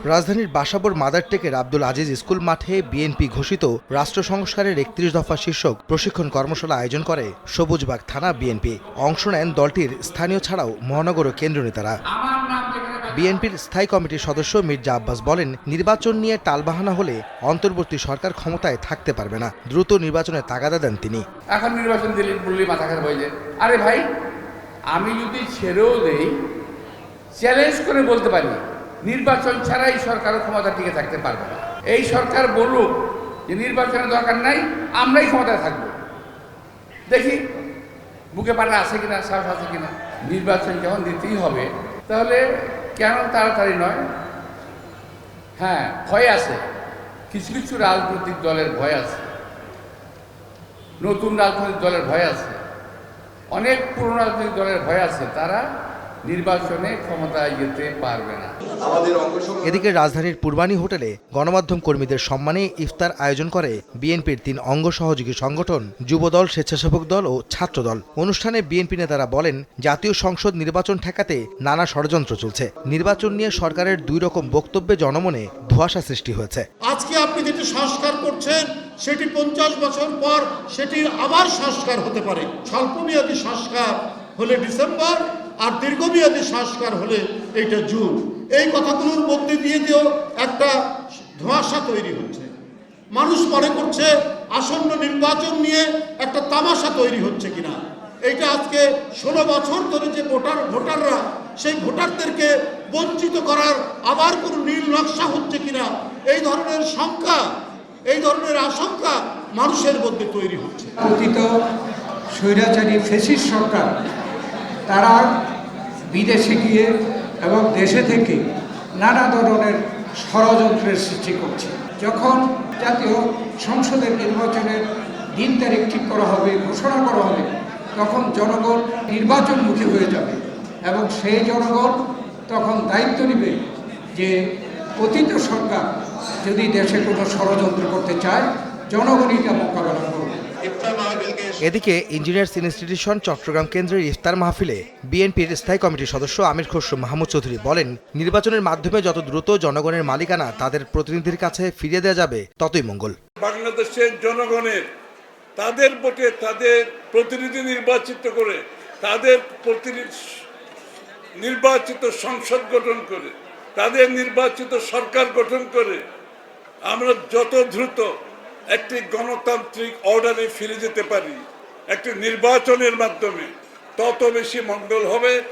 রাজধানীর বাসাবোর মাদারটেকের আব্দুল আজিজ স্কুল মাঠে বিএনপি ঘোষিত রাষ্ট্র সংস্কারের ৩১ দফা শীর্ষক প্রশিক্ষণ কর্মশালা আয়োজন করে সবুজবাগ থানা বিএনপি। অংশ নেন দলটির স্থানীয় ছাড়াও মহানগর ও কেন্দ্রীয় নেতারা। বিএনপির স্থায়ী কমিটির সদস্য মির্জা আব্বাস বলেন, নির্বাচন নিয়ে টালবাহানা হলে অন্তর্বর্তী সরকার ক্ষমতায় থাকতে পারবে না। দ্রুত নির্বাচনের তাগাদা দেন তিনি। এখন নির্বাচন দিলে বললেই মাথা খারাপ হয়ে যায়। আরে ভাই, আমি যদি ছেড়েও দেই, চ্যালেঞ্জ করে বলতে পারি নির্বাচন ছাড়াই সরকারও ক্ষমতা টিকে থাকতে পারবে না। এই সরকার বলুক যে নির্বাচনের দরকার নাই, আমরাই ক্ষমতায় থাকবো, দেখি বুকে পাটা আছে কিনা, সাহস আছে কিনা। নির্বাচন যখন দিতেই হবে, তাহলে কেন তাড়াতাড়ি নয়? হ্যাঁ, ভয় আছে, কিছু কিছু রাজনৈতিক দলের ভয় আছে, নতুন রাজনৈতিক দলের ভয় আছে, অনেক পুরনো রাজনৈতিক দলের ভয় আছে, তারা নির্বাচনে ক্ষমতায় যেতে পারবে না। এদিকে রাজধানীর পূর্বানী হোটেলে গণমাধ্যম কর্মীদের সম্মানে ইফতার আয়োজন করে বিএনপির ৩ অঙ্গ সহযোগী সংগঠন যুবদল, স্বেচ্ছাসেবক দল ও ছাত্রদল। অনুষ্ঠানে বিএনপি নেতারা বলেন, জাতীয় সংসদ নির্বাচন ঠেকাতে নানা ষড়যন্ত্র চলছে। নির্বাচন নিয়ে সরকারের ২ রকম বক্তব্যে জনমনে ধোঁয়াশা সৃষ্টি হয়েছে। আজকে আপনি যেটি সংস্কার করছেন, সেটি ৫০ বছর পর সেটি আবার সংস্কার হতে পারে। স্বল্পমেয়াদী সংস্কার হলে ডিসেম্বর, আর দীর্ঘমেয়াদী সংস্কার হলে এইটা জুন। এই কথাগুলোর মধ্যে দিয়ে দিয়েও একটা ধোঁয়াশা তৈরি হচ্ছে। মানুষ মনে করছে আসন্ন নির্বাচন নিয়ে একটা তামাশা তৈরি হচ্ছে কিনা। এইটা আজকে ১৬ বছর ধরে যে ভোটাররা, সেই ভোটারদেরকে বঞ্চিত করার আবার কোনো নীল নকশা হচ্ছে কিনা, এই ধরনের শঙ্কা, এই ধরনের আশঙ্কা মানুষের মধ্যে তৈরি হচ্ছে। অতীত স্বৈরাচারী ফ্যাসিস্ট সরকার তারা বিদেশে গিয়ে এবং দেশে থেকে নানা ধরনের ষড়যন্ত্রের সৃষ্টি করছে। যখন জাতীয় সংসদের নির্বাচনের দিন তারিখ ঠিক করা হবে, ঘোষণা করা হবে, তখন জনগণ নির্বাচনমুখী হয়ে যাবে এবং সেই জনগণ তখন দায়িত্ব নেবে যে অতীত সরকার যদি দেশে কোনো ষড়যন্ত্র করতে চায়, জনগণই তা মোকাবেলা করবে। এদিকে ইঞ্জিনিয়ার্স ইনস্টিটিউশন চট্টগ্রাম কেন্দ্রের ইফতার মাহফিলে বিএনপির স্থায়ী কমিটির সদস্য আমির খসরু মাহমুদ চৌধুরী বলেন, নির্বাচনের মাধ্যমে যত দ্রুত জনগণের মালিকানা তাদের প্রতিনিধির কাছে ফিরিয়ে দেওয়া যাবে ততই মঙ্গল। বাংলাদেশের জনগণের তাদের ভোটে তাদের প্রতিনিধি নির্বাচিত করে, তাদের নির্বাচিত সংসদ গঠন করে, তাদের নির্বাচিত সরকার গঠন করে আমরা যত দ্রুত একটি গণতান্ত্রিক অর্ডারে ফিরে যেতে পারি একটি নির্বাচনের মাধ্যমে, তত বেশি মঙ্গল হবে।